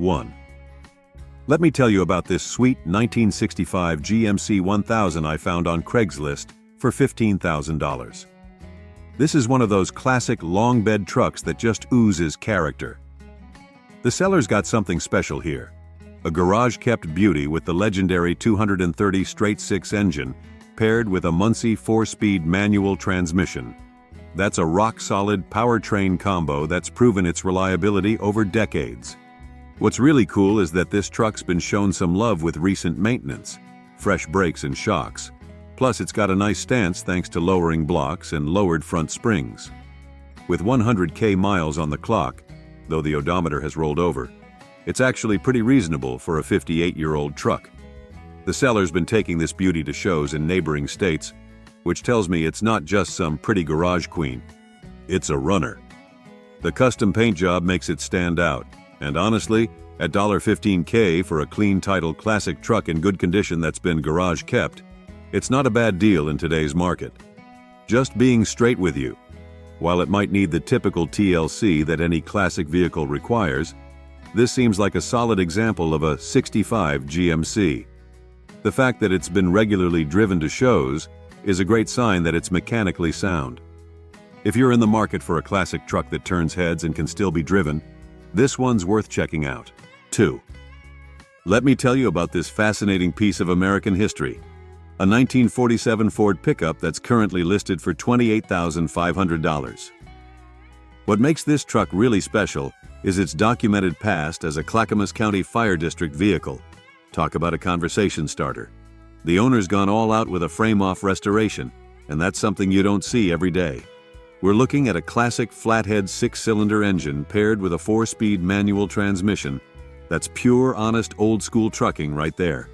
1. Let me tell you about this sweet 1965 GMC 1000 I found on Craigslist for $15,000. This is one of those classic long bed trucks that just oozes character. The seller's got something special here. A garage-kept beauty with the legendary 230 straight-six engine paired with a Muncie 4-speed manual transmission. That's a rock-solid powertrain combo that's proven its reliability over decades. What's really cool is that this truck's been shown some love with recent maintenance, fresh brakes and shocks. Plus, it's got a nice stance thanks to lowering blocks and lowered front springs. With 100K miles on the clock, though the odometer has rolled over, it's actually pretty reasonable for a 58-year-old truck. The seller's been taking this beauty to shows in neighboring states, which tells me it's not just some pretty garage queen. It's a runner. The custom paint job makes it stand out, and honestly, at $15K for a clean title classic truck in good condition that's been garage kept, it's not a bad deal in today's market. Just being straight with you, while it might need the typical TLC that any classic vehicle requires, this seems like a solid example of a 65 GMC. The fact that it's been regularly driven to shows is a great sign that it's mechanically sound. If you're in the market for a classic truck that turns heads and can still be driven, this one's worth checking out. 2. Let me tell you about this fascinating piece of American history. A 1947 Ford pickup that's currently listed for $28,500. What makes this truck really special is its documented past as a Clackamas County Fire District vehicle. Talk about a conversation starter. The owner's gone all out with a frame-off restoration, and that's something you don't see every day. We're looking at a classic flathead 6-cylinder engine paired with a 4-speed manual transmission. That's pure, honest, old-school trucking right there.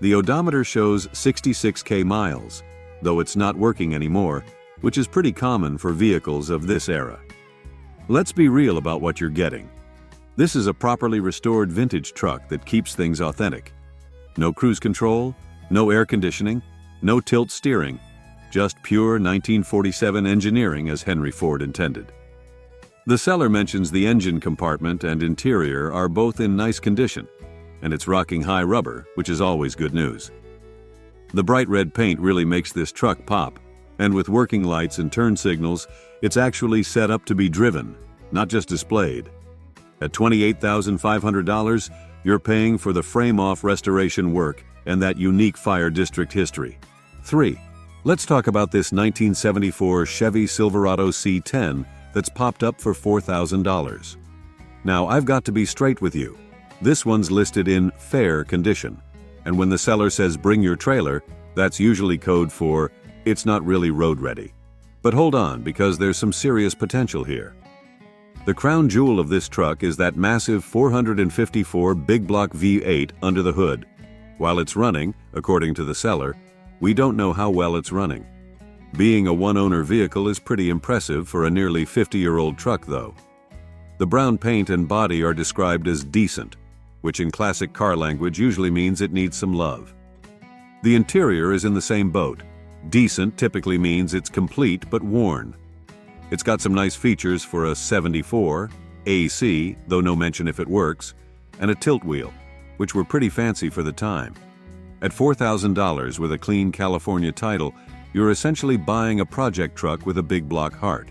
The odometer shows 66K miles, though it's not working anymore, which is pretty common for vehicles of this era. Let's be real about what you're getting. This is a properly restored vintage truck that keeps things authentic. No cruise control, no air conditioning, no tilt steering, just pure 1947 engineering as Henry Ford intended. The seller mentions the engine compartment and interior are both in nice condition, and it's rocking high rubber, which is always good news. The bright red paint really makes this truck pop, and with working lights and turn signals, it's actually set up to be driven, not just displayed. At $28,500, you're paying for the frame-off restoration work and that unique fire district history. 3. Let's talk about this 1974 Chevy Silverado C10 that's popped up for $4,000. Now, I've got to be straight with you. This one's listed in fair condition, and when the seller says bring your trailer, that's usually code for it's not really road ready. But hold on, because there's some serious potential here. The crown jewel of this truck is that massive 454 big block V8 under the hood. While it's running, according to the seller, we don't know how well it's running. Being a one-owner vehicle is pretty impressive for a nearly 50-year-old truck, though. The brown paint and body are described as decent, which in classic car language usually means it needs some love. The interior is in the same boat. Decent typically means it's complete but worn. It's got some nice features for a 74, AC, though no mention if it works, and a tilt wheel, which were pretty fancy for the time. At $4,000 with a clean California title, you're essentially buying a project truck with a big block heart.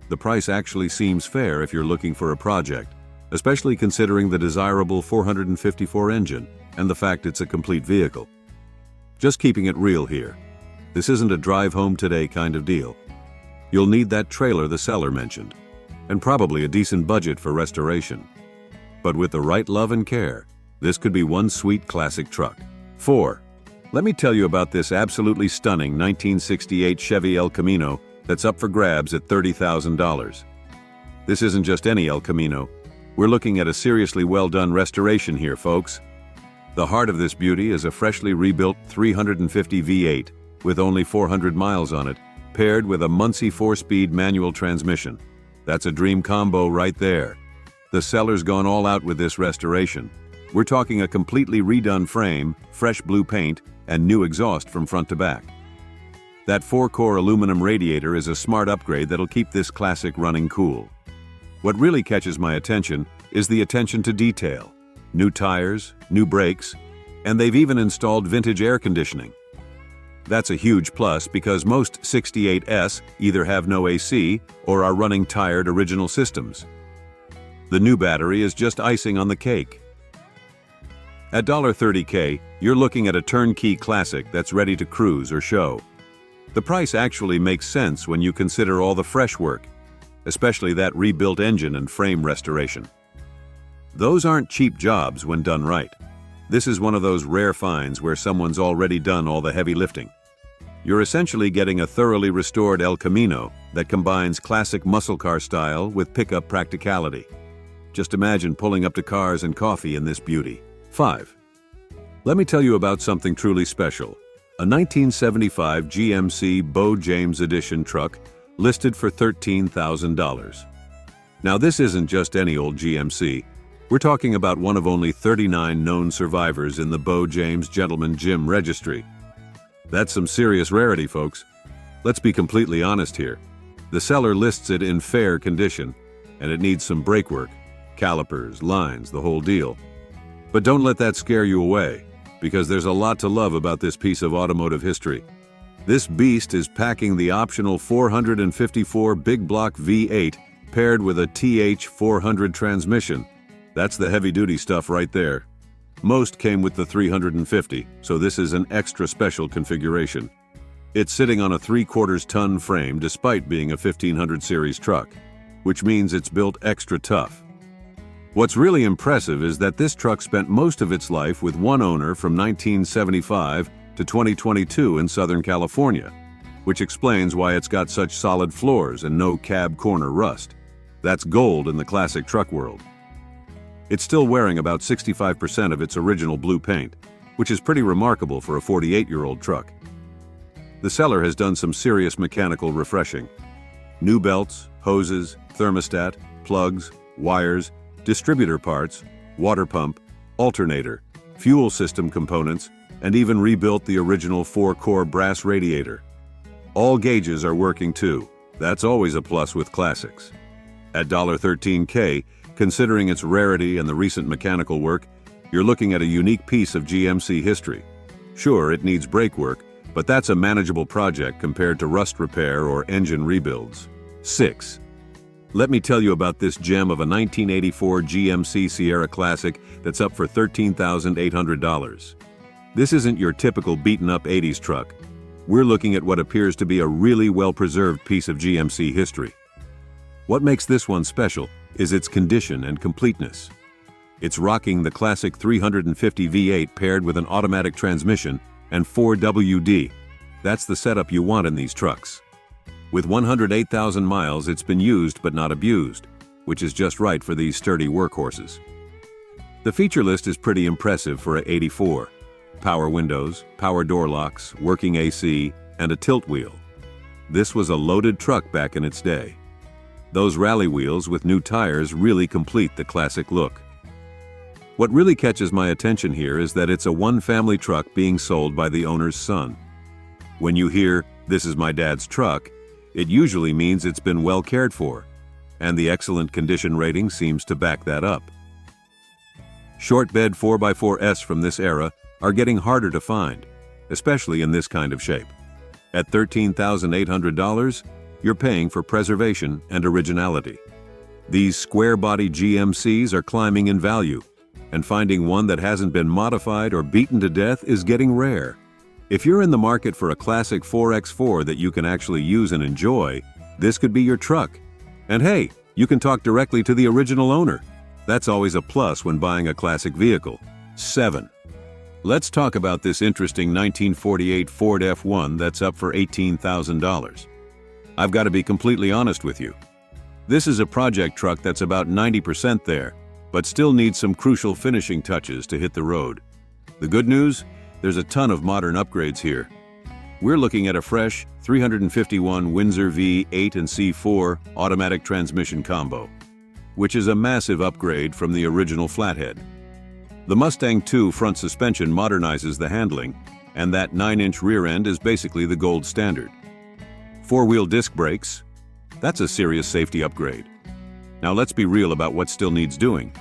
The price actually seems fair if you're looking for a project, especially considering the desirable 454 engine and the fact it's a complete vehicle. Just keeping it real here. This isn't a drive home today kind of deal. You'll need that trailer the seller mentioned, and probably a decent budget for restoration. But with the right love and care, this could be one sweet classic truck. 4. Let me tell you about this absolutely stunning 1968 Chevy El Camino that's up for grabs at $30,000. This isn't just any El Camino. We're looking at a seriously well-done restoration here, folks. The heart of this beauty is a freshly rebuilt 350 V8 with only 400 miles on it, paired with a Muncie 4-speed manual transmission. That's a dream combo right there. The seller's gone all out with this restoration. We're talking a completely redone frame, fresh blue paint, and new exhaust from front to back. That 4-core aluminum radiator is a smart upgrade that'll keep this classic running cool. What really catches my attention is the attention to detail. new tires, new brakes, and they've even installed vintage air conditioning. That's a huge plus because most 68s either have no AC or are running tired original systems. The new battery is just icing on the cake. At $30K, you're looking at a turnkey classic that's ready to cruise or show. The price actually makes sense when you consider all the fresh work, especially that rebuilt engine and frame restoration. Those aren't cheap jobs when done right. This is one of those rare finds where someone's already done all the heavy lifting. You're essentially getting a thoroughly restored El Camino that combines classic muscle car style with pickup practicality. Just imagine pulling up to cars and coffee in this beauty. 5. Let me tell you about something truly special. A 1975 GMC Bo James Edition truck listed for $13,000. Now this isn't just any old GMC. We're talking about one of only 39 known survivors in the Bo James Gentleman Gym registry. That's some serious rarity, folks. Let's be completely honest here. The seller lists it in fair condition, and it needs some brake work, calipers, lines, the whole deal. But don't let that scare you away, because there's a lot to love about this piece of automotive history. This beast is packing the optional 454 big block V8 paired with a TH400 transmission. That's the heavy-duty stuff right there. Most came with the 350, so this is an extra special configuration. It's sitting on a 3/4-ton frame despite being a 1500 series truck, which means it's built extra tough. What's really impressive is that this truck spent most of its life with one owner from 1975 to 2022 in Southern California, which explains why it's got such solid floors and no cab corner rust. That's gold in the classic truck world. It's still wearing about 65% of its original blue paint, which is pretty remarkable for a 48-year-old truck. The seller has done some serious mechanical refreshing. New belts, hoses, thermostat, plugs, wires, distributor parts, water pump, alternator, fuel system components, and even rebuilt the original 4-core brass radiator. All gauges are working too. That's always a plus with classics. At $13K, considering its rarity and the recent mechanical work, you're looking at a unique piece of GMC history. Sure, it needs brake work, but that's a manageable project compared to rust repair or engine rebuilds. 6. Let me tell you about this gem of a 1984 GMC Sierra Classic that's up for $13,800. This isn't your typical beaten-up 80s truck. We're looking at what appears to be a really well-preserved piece of GMC history. What makes this one special is its condition and completeness. It's rocking the classic 350 V8 paired with an automatic transmission and 4WD. That's the setup you want in these trucks. With 108,000 miles, it's been used but not abused, which is just right for these sturdy workhorses. The feature list is pretty impressive for a 84. Power windows, power door locks, working AC, and a tilt wheel. This was a loaded truck back in its day. Those rally wheels with new tires really complete the classic look. What really catches my attention here is that it's a one-family truck being sold by the owner's son. When you hear, "This is my dad's truck," it usually means it's been well cared for, and the excellent condition rating seems to back that up. Short bed 4x4s from this era are getting harder to find, especially in this kind of shape. At $13,800, you're paying for preservation and originality. These square-body GMCs are climbing in value, and finding one that hasn't been modified or beaten to death is getting rare. If you're in the market for a classic 4x4 that you can actually use and enjoy, this could be your truck. And hey, you can talk directly to the original owner. That's always a plus when buying a classic vehicle. 7. Let's talk about this interesting 1948 Ford F1 that's up for $18,000. I've got to be completely honest with you. This is a project truck that's about 90% there, but still needs some crucial finishing touches to hit the road. The good news? There's a ton of modern upgrades here. We're looking at a fresh 351 Windsor V8 and C4 automatic transmission combo, which is a massive upgrade from the original flathead. The Mustang II front suspension modernizes the handling, and that 9-inch rear end is basically the gold standard. 4-wheel disc brakes, that's a serious safety upgrade. Now let's be real about what still needs doing.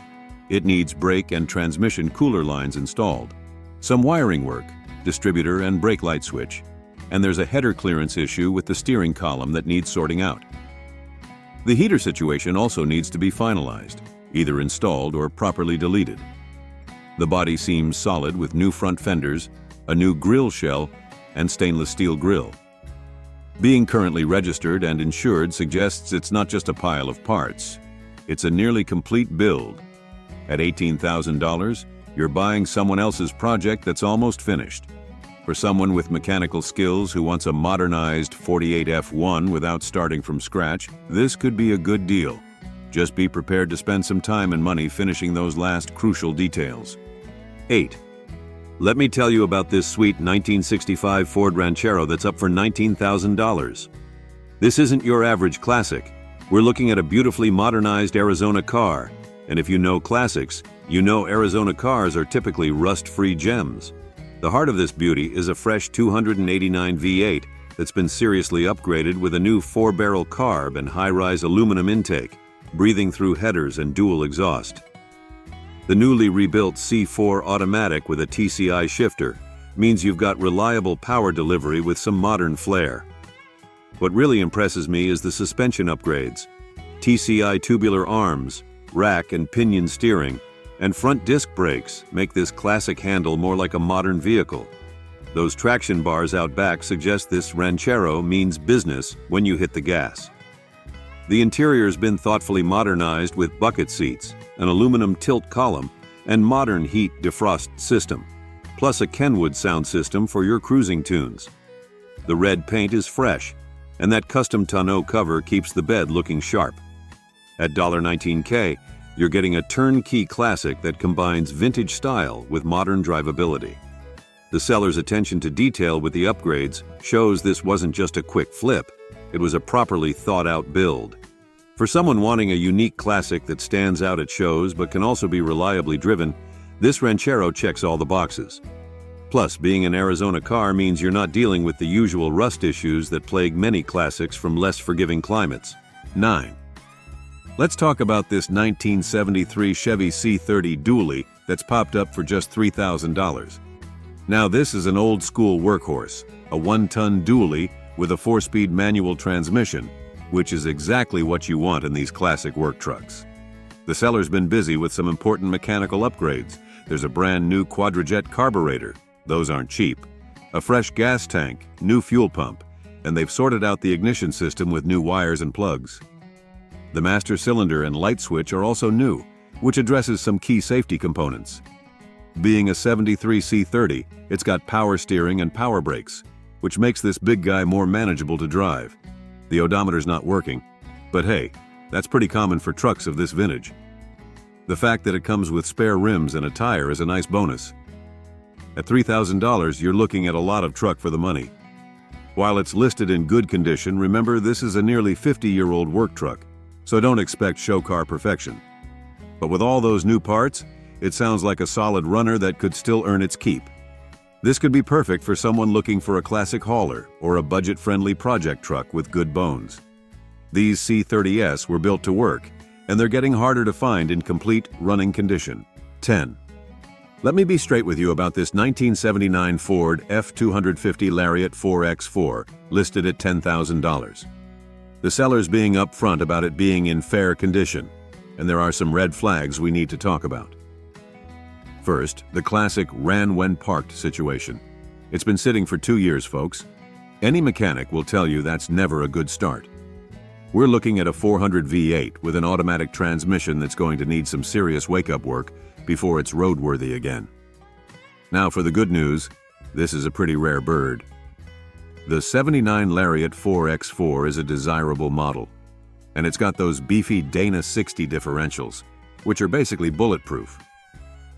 It needs brake and transmission cooler lines installed, some wiring work, distributor and brake light switch, and there's a header clearance issue with the steering column that needs sorting out. The heater situation also needs to be finalized, either installed or properly deleted. The body seems solid with new front fenders, a new grille shell, and stainless steel grille. Being currently registered and insured suggests it's not just a pile of parts. It's a nearly complete build. At $18,000, you're buying someone else's project that's almost finished. For someone with mechanical skills who wants a modernized 48 F1 without starting from scratch, this could be a good deal. Just be prepared to spend some time and money finishing those last crucial details. 8. Let me tell you about this sweet 1965 Ford Ranchero that's up for $19,000. This isn't your average classic. We're looking at a beautifully modernized Arizona car. And if you know classics, you know Arizona cars are typically rust-free gems. The heart of this beauty is a fresh 289 V8 that's been seriously upgraded with a new 4-barrel carb and high-rise aluminum intake, breathing through headers and dual exhaust. The newly rebuilt C4 automatic with a TCI shifter means you've got reliable power delivery with some modern flair. What really impresses me is the suspension upgrades. TCI tubular arms, rack and pinion steering, and front disc brakes make this classic handle more like a modern vehicle. Those traction bars out back suggest this Ranchero means business when you hit the gas. The interior's been thoughtfully modernized with bucket seats, an aluminum tilt column, and modern heat defrost system, plus a Kenwood sound system for your cruising tunes. The red paint is fresh, and that custom tonneau cover keeps the bed looking sharp. At $19K, you're getting a turnkey classic that combines vintage style with modern drivability. The seller's attention to detail with the upgrades shows this wasn't just a quick flip, it was a properly thought-out build. For someone wanting a unique classic that stands out at shows but can also be reliably driven, this Ranchero checks all the boxes. Plus, being an Arizona car means you're not dealing with the usual rust issues that plague many classics from less forgiving climates. 9. Let's talk about this 1973 Chevy C30 dually that's popped up for just $3,000. Now this is an old-school workhorse, a 1-ton dually with a 4-speed manual transmission, which is exactly what you want in these classic work trucks. The seller's been busy with some important mechanical upgrades. There's a brand new quadrajet carburetor, those aren't cheap, a fresh gas tank, new fuel pump, and they've sorted out the ignition system with new wires and plugs. The master cylinder and light switch are also new, which addresses some key safety components. Being a 73 C30, it's got power steering and power brakes, which makes this big guy more manageable to drive. The odometer's not working, but hey, that's pretty common for trucks of this vintage. The fact that it comes with spare rims and a tire is a nice bonus. At $3,000, you're looking at a lot of truck for the money. While it's listed in good condition, remember this is a nearly 50-year-old work truck, so don't expect show car perfection. But with all those new parts, it sounds like a solid runner that could still earn its keep. This could be perfect for someone looking for a classic hauler or a budget-friendly project truck with good bones. These C30s were built to work, and they're getting harder to find in complete running condition. 10. Let me be straight with you about this 1979 Ford F250 Lariat 4x4, listed at $10,000. The seller's being upfront about it being in fair condition, and there are some red flags we need to talk about. First, the classic ran when parked situation. It's been sitting for 2 years, folks. Any mechanic will tell you that's never a good start. We're looking at a 400 V8 with an automatic transmission that's going to need some serious wake-up work before it's roadworthy again. Now for the good news, this is a pretty rare bird. The 79 Lariat 4x4 is a desirable model, and it's got those beefy Dana 60 differentials, which are basically bulletproof.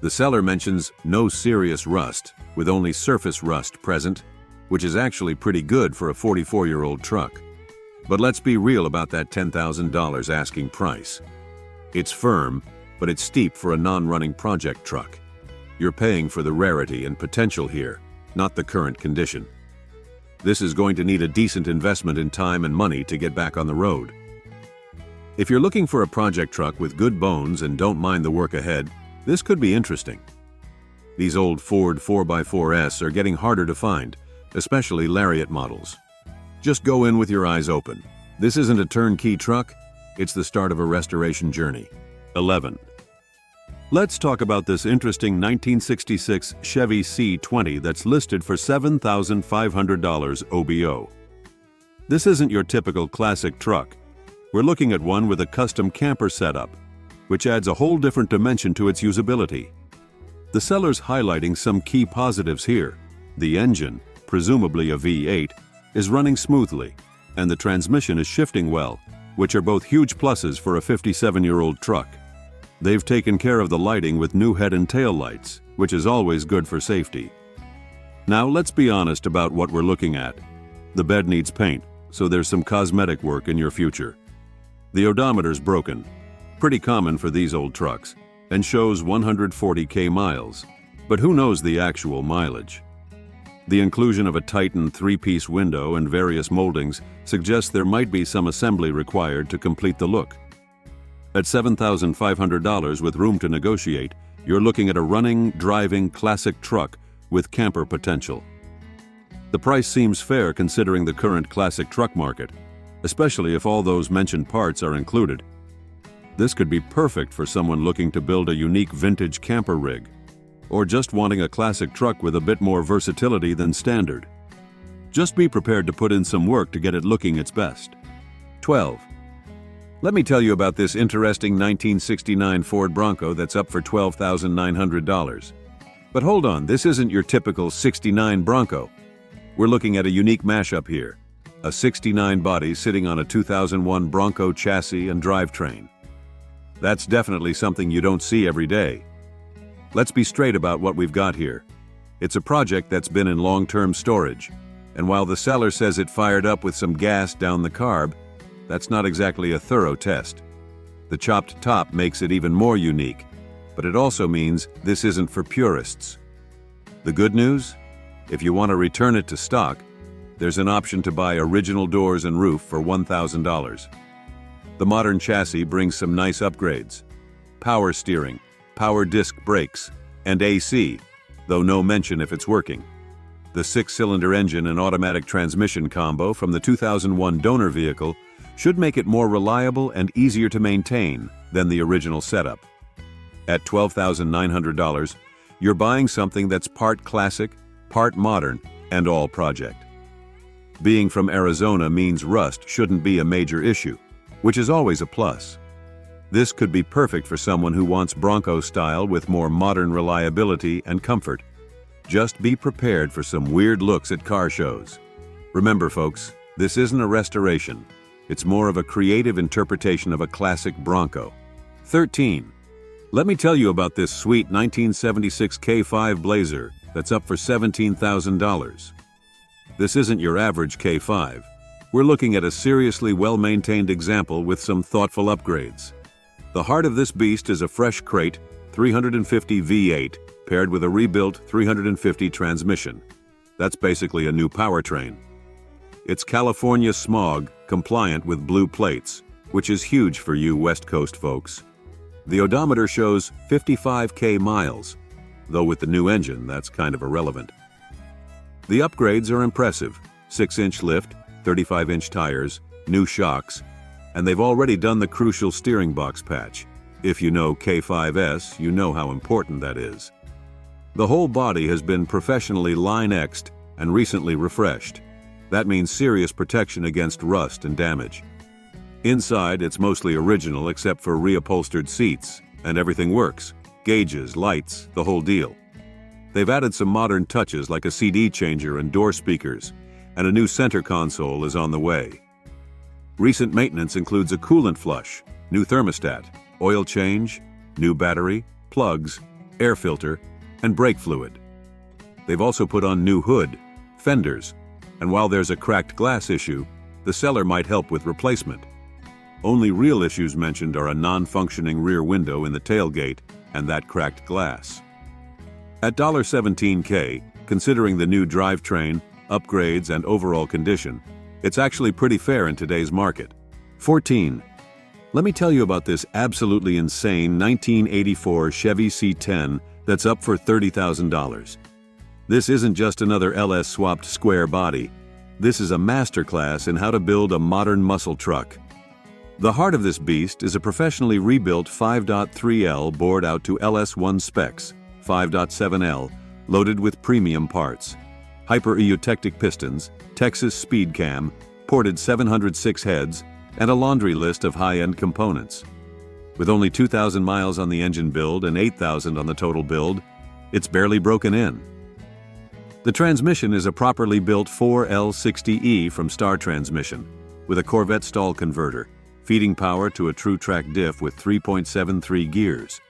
The seller mentions no serious rust, with only surface rust present, which is actually pretty good for a 44-year-old truck. But let's be real about that $10,000 asking price. It's firm, but it's steep for a non-running project truck. You're paying for the rarity and potential here, not the current condition. This is going to need a decent investment in time and money to get back on the road. If you're looking for a project truck with good bones and don't mind the work ahead, this could be interesting. These old Ford 4x4s are getting harder to find, especially Lariat models. Just go in with your eyes open. This isn't a turnkey truck, it's the start of a restoration journey. 11. Let's talk about this interesting 1966 Chevy C20 that's listed for $7,500 OBO. This isn't your typical classic truck. We're looking at one with a custom camper setup, which adds a whole different dimension to its usability. The seller's highlighting some key positives here. The engine, presumably a V8, is running smoothly, and the transmission is shifting well, which are both huge pluses for a 57-year-old truck. They've taken care of the lighting with new head and tail lights, which is always good for safety. Now let's be honest about what we're looking at. The bed needs paint, so there's some cosmetic work in your future. The odometer's broken, pretty common for these old trucks, and shows 140,000 miles, but who knows the actual mileage? The inclusion of a Titan 3-piece window and various moldings suggests there might be some assembly required to complete the look. At $7,500 with room to negotiate, you're looking at a running, driving, classic truck with camper potential. The price seems fair considering the current classic truck market, especially if all those mentioned parts are included. This could be perfect for someone looking to build a unique vintage camper rig, or just wanting a classic truck with a bit more versatility than standard. Just be prepared to put in some work to get it looking its best. 12. Let me tell you about this interesting 1969 Ford Bronco that's up for $12,900. But hold on, this isn't your typical 69 Bronco. We're looking at a unique mashup here. A 69 body sitting on a 2001 Bronco chassis and drivetrain. That's definitely something you don't see every day. Let's be straight about what we've got here. It's a project that's been in long-term storage, and while the seller says it fired up with some gas down the carb, that's not exactly a thorough test. The chopped top makes it even more unique, but it also means this isn't for purists. The good news? If you want to return it to stock, there's an option to buy original doors and roof for $1,000. The modern chassis brings some nice upgrades. Power steering, power disc brakes, and AC, though no mention if it's working. The 6-cylinder engine and automatic transmission combo from the 2001 donor vehicle should make it more reliable and easier to maintain than the original setup. At $12,900, you're buying something that's part classic, part modern, and all project. Being from Arizona means rust shouldn't be a major issue, which is always a plus. This could be perfect for someone who wants Bronco style with more modern reliability and comfort. Just be prepared for some weird looks at car shows. Remember, folks, this isn't a restoration. It's more of a creative interpretation of a classic Bronco. 13. Let me tell you about this sweet 1976 K5 Blazer that's up for $17,000. This isn't your average K5. We're looking at a seriously well-maintained example with some thoughtful upgrades. The heart of this beast is a fresh crate 350 V8 paired with a rebuilt 350 transmission. That's basically a new powertrain. It's California smog compliant with blue plates, which is huge for you West Coast folks. The odometer shows 55,000 miles, though with the new engine, that's kind of irrelevant. The upgrades are impressive. 6-inch lift, 35-inch tires, new shocks, and they've already done the crucial steering box patch. If you know K5S, you know how important that is. The whole body has been professionally line-X'd and recently refreshed. That means serious protection against rust and damage. Inside, it's mostly original except for reupholstered seats, and everything works. Gauges, lights, the whole deal. They've added some modern touches like a CD changer and door speakers, and a new center console is on the way. Recent maintenance includes a coolant flush, new thermostat, oil change, new battery, plugs, air filter, and brake fluid. They've also put on new hood, fenders, and while there's a cracked glass issue, the seller might help with replacement. Only real issues mentioned are a non-functioning rear window in the tailgate and that cracked glass. At $17,000, considering the new drivetrain, upgrades, and overall condition, it's actually pretty fair in today's market. 14. Let me tell you about this absolutely insane 1984 Chevy C10 that's up for $30,000. This isn't just another LS-swapped square body. This is a masterclass in how to build a modern muscle truck. The heart of this beast is a professionally rebuilt 5.3L bored out to LS1 specs, 5.7L, loaded with premium parts. Hyper-eutectic pistons, Texas speed cam, ported 706 heads, and a laundry list of high-end components. With only 2,000 miles on the engine build and 8,000 on the total build, it's barely broken in. The transmission is a properly built 4L60E from Star Transmission, with a Corvette stall converter, feeding power to a true-track diff with 3.73 gears.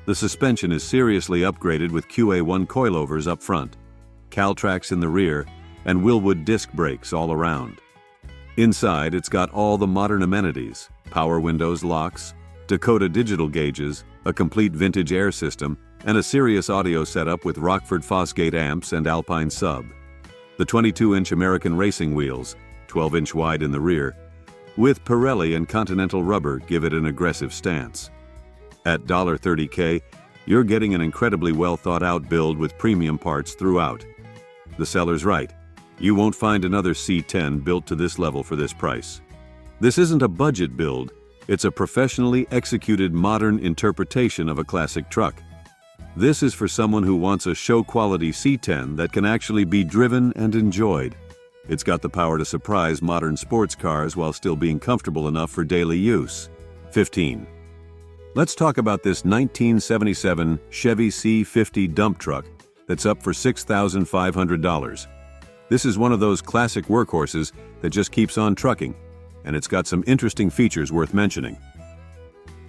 The suspension is seriously upgraded with QA1 coilovers up front, Caltrax in the rear, and Willwood disc brakes all around. Inside, it's got all the modern amenities: power windows, locks, Dakota digital gauges, a complete vintage air system, and a Sirius audio setup with Rockford Fosgate amps and Alpine sub. The 22-inch American racing wheels, 12-inch wide in the rear, with Pirelli and Continental rubber, give it an aggressive stance. At $30K, you're getting an incredibly well-thought-out build with premium parts throughout. The seller's right. You won't find another C10 built to this level for this price. This isn't a budget build, it's a professionally executed modern interpretation of a classic truck. This is for someone who wants a show-quality C10 that can actually be driven and enjoyed. It's got the power to surprise modern sports cars while still being comfortable enough for daily use. 15. Let's talk about this 1977 Chevy C50 dump truck that's up for $6,500. This is one of those classic workhorses that just keeps on trucking, and it's got some interesting features worth mentioning.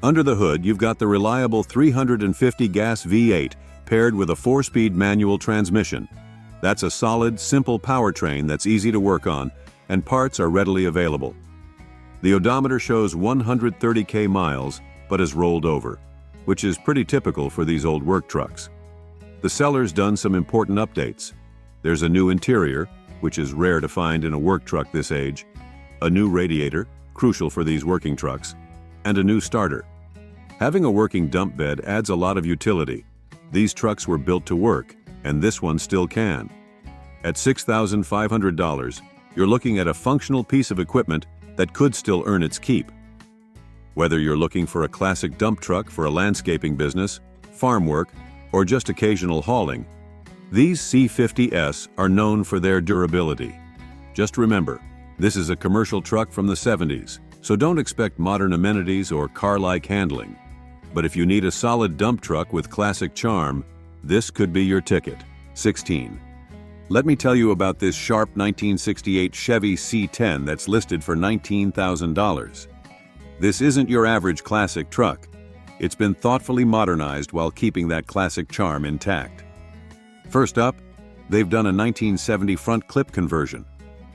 Under the hood, you've got the reliable 350 gas V8 paired with a 4-speed manual transmission. That's a solid, simple powertrain that's easy to work on, and parts are readily available. The odometer shows 130K miles, but is rolled over, which is pretty typical for these old work trucks. The seller's done some important updates. There's a new interior, which is rare to find in a work truck this age, a new radiator, crucial for these working trucks, and a new starter. Having a working dump bed adds a lot of utility. These trucks were built to work, and this one still can. At $6,500, you're looking at a functional piece of equipment that could still earn its keep. Whether you're looking for a classic dump truck for a landscaping business, farm work, or just occasional hauling, these C50s are known for their durability. Just remember, this is a commercial truck from the 70s, so don't expect modern amenities or car-like handling. But if you need a solid dump truck with classic charm, this could be your ticket. 16. Let me tell you about this sharp 1968 Chevy C10 that's listed for $19,000. This isn't your average classic truck. It's been thoughtfully modernized while keeping that classic charm intact. First up, they've done a 1970 front clip conversion,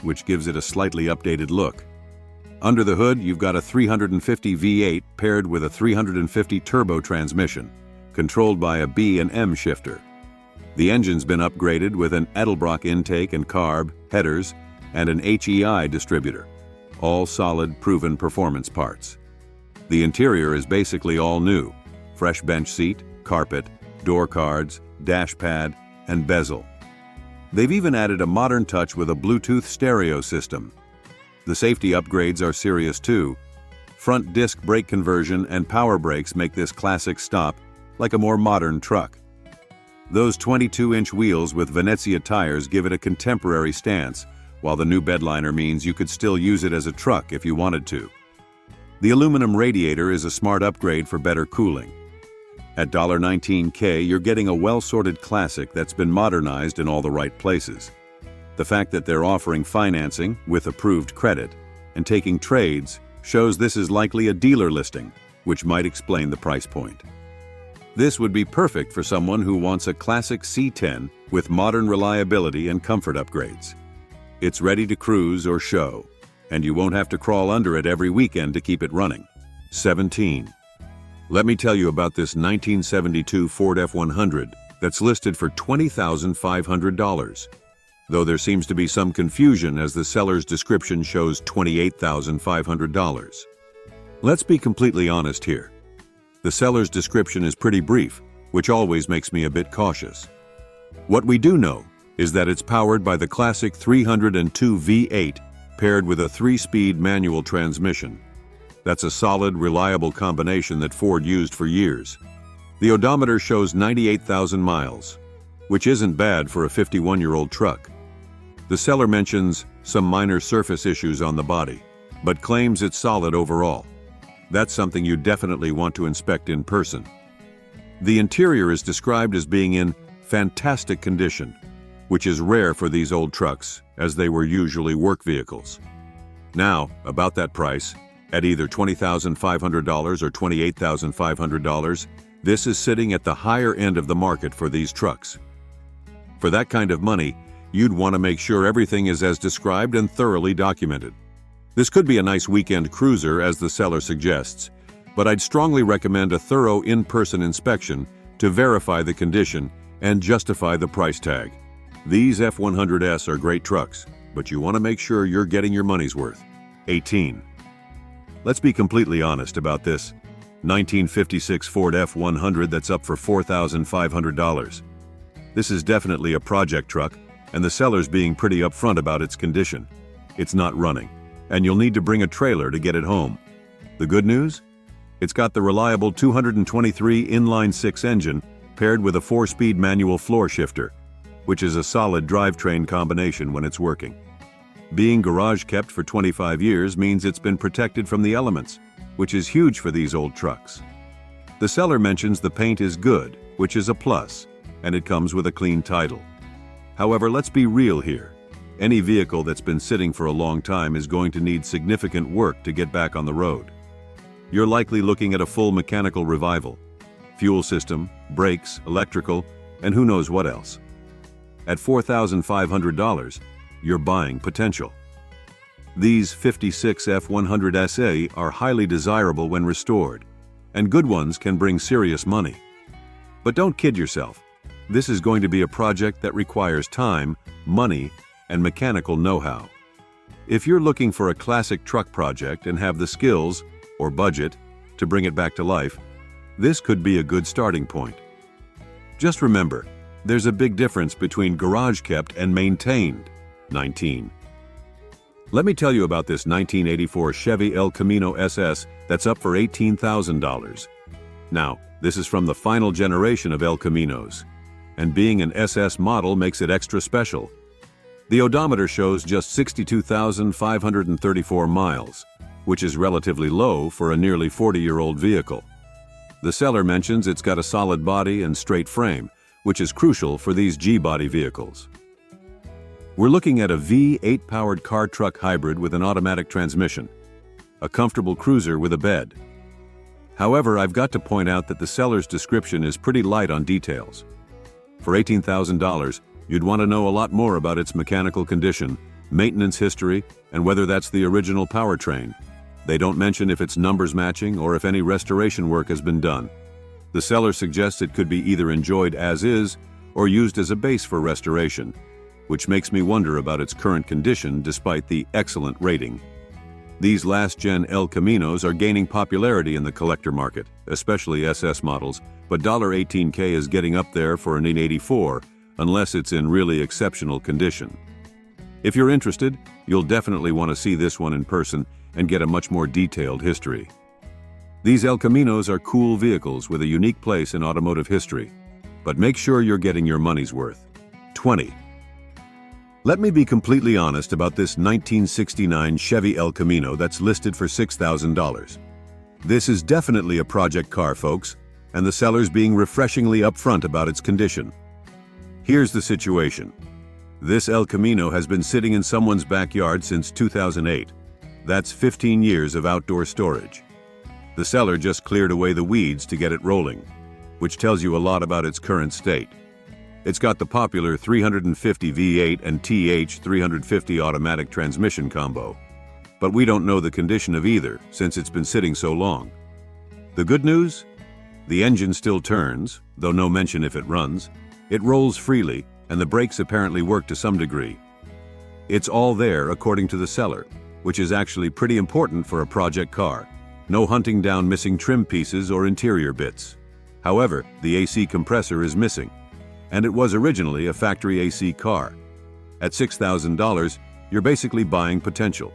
which gives it a slightly updated look. Under the hood, you've got a 350 V8 paired with a 350 turbo transmission, controlled by a B and M shifter. The engine's been upgraded with an Edelbrock intake and carb, headers, and an HEI distributor, all solid, proven performance parts. The interior is basically all new: fresh bench seat, carpet, door cards, dash pad, and bezel. They've even added a modern touch with a Bluetooth stereo system. The safety upgrades are serious too. Front disc brake conversion and power brakes make this classic stop like a more modern truck. Those 22-inch wheels with Venezia tires give it a contemporary stance, while the new bedliner means you could still use it as a truck if you wanted to. The aluminum radiator is a smart upgrade for better cooling. At $19K, you're getting a well-sorted classic that's been modernized in all the right places. The fact that they're offering financing with approved credit and taking trades shows this is likely a dealer listing, which might explain the price point. This would be perfect for someone who wants a classic C10 with modern reliability and comfort upgrades. It's ready to cruise or show, and you won't have to crawl under it every weekend to keep it running. 17. Let me tell you about this 1972 Ford F100 that's listed for $20,500, though there seems to be some confusion as the seller's description shows $28,500. Let's be completely honest here. The seller's description is pretty brief, which always makes me a bit cautious. What we do know is that it's powered by the classic 302 V8 paired with a 3-speed manual transmission. That's a solid, reliable combination that Ford used for years. The odometer shows 98,000 miles, which isn't bad for a 51-year-old truck. The seller mentions some minor surface issues on the body, but claims it's solid overall. That's something you definitely want to inspect in person. The interior is described as being in fantastic condition, which is rare for these old trucks, as they were usually work vehicles. Now, about that price, at either $20,500 or $28,500, this is sitting at the higher end of the market for these trucks. For that kind of money, you'd want to make sure everything is as described and thoroughly documented. This could be a nice weekend cruiser, as the seller suggests, but I'd strongly recommend a thorough in-person inspection to verify the condition and justify the price tag. These F100s are great trucks, but you want to make sure you're getting your money's worth. 18. Let's be completely honest about this 1956 Ford F100 that's up for $4,500. This is definitely a project truck, and the seller's being pretty upfront about its condition. It's not running, and you'll need to bring a trailer to get it home. The good news? It's got the reliable 223 inline-6 engine paired with a 4-speed manual floor shifter, which is a solid drivetrain combination when it's working. Being garage kept for 25 years means it's been protected from the elements, which is huge for these old trucks. The seller mentions the paint is good, which is a plus, and it comes with a clean title. However, let's be real here. Any vehicle that's been sitting for a long time is going to need significant work to get back on the road. You're likely looking at a full mechanical revival, fuel system, brakes, electrical, and who knows what else. At $4,500, you're buying potential. These 56 F100 SA are highly desirable when restored, and good ones can bring serious money. But don't kid yourself. This is going to be a project that requires time, money, and mechanical know-how. If you're looking for a classic truck project and have the skills or budget to bring it back to life, this could be a good starting point. Just remember, there's a big difference between garage kept and maintained. 19. Let me tell you about this 1984 Chevy El Camino SS that's up for $18,000. Now, this is from the final generation of El Caminos, and being an SS model makes it extra special. The odometer shows just 62,534 miles, which is relatively low for a nearly 40-year-old vehicle. The seller mentions it's got a solid body and straight frame, which is crucial for these G-body vehicles. We're looking at a V8-powered car-truck hybrid with an automatic transmission, a comfortable cruiser with a bed. However, I've got to point out that the seller's description is pretty light on details. For $18,000, you'd want to know a lot more about its mechanical condition, maintenance history, and whether that's the original powertrain. They don't mention if it's numbers matching or if any restoration work has been done. The seller suggests it could be either enjoyed as is or used as a base for restoration, which makes me wonder about its current condition despite the excellent rating. These last-gen El Caminos are gaining popularity in the collector market, especially SS models, but $18K is getting up there for an 84, unless it's in really exceptional condition. If you're interested, you'll definitely want to see this one in person and get a much more detailed history. These El Caminos are cool vehicles with a unique place in automotive history, but make sure you're getting your money's worth. 20. Let me be completely honest about this 1969 Chevy El Camino that's listed for $6,000. This is definitely a project car, folks, and the seller's being refreshingly upfront about its condition. Here's the situation. This El Camino has been sitting in someone's backyard since 2008. That's 15 years of outdoor storage. The seller just cleared away the weeds to get it rolling, which tells you a lot about its current state. It's got the popular 350 V8 and TH 350 automatic transmission combo, but we don't know the condition of either since it's been sitting so long. The good news? The engine still turns, though no mention if it runs. It rolls freely, and the brakes apparently work to some degree. It's all there according to the seller, which is actually pretty important for a project car. No hunting down missing trim pieces or interior bits. However, the AC compressor is missing, and it was originally a factory AC car. At $6,000, you're basically buying potential.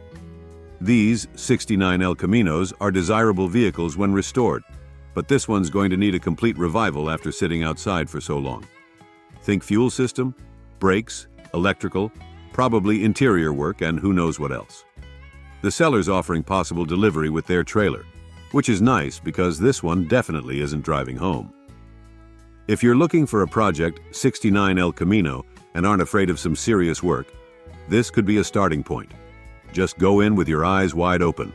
These 69 El Caminos are desirable vehicles when restored, but this one's going to need a complete revival after sitting outside for so long. Think fuel system, brakes, electrical, probably interior work, and who knows what else. The seller's offering possible delivery with their trailer, which is nice because this one definitely isn't driving home. If you're looking for a project 69 El Camino and aren't afraid of some serious work, this could be a starting point. Just go in with your eyes wide open.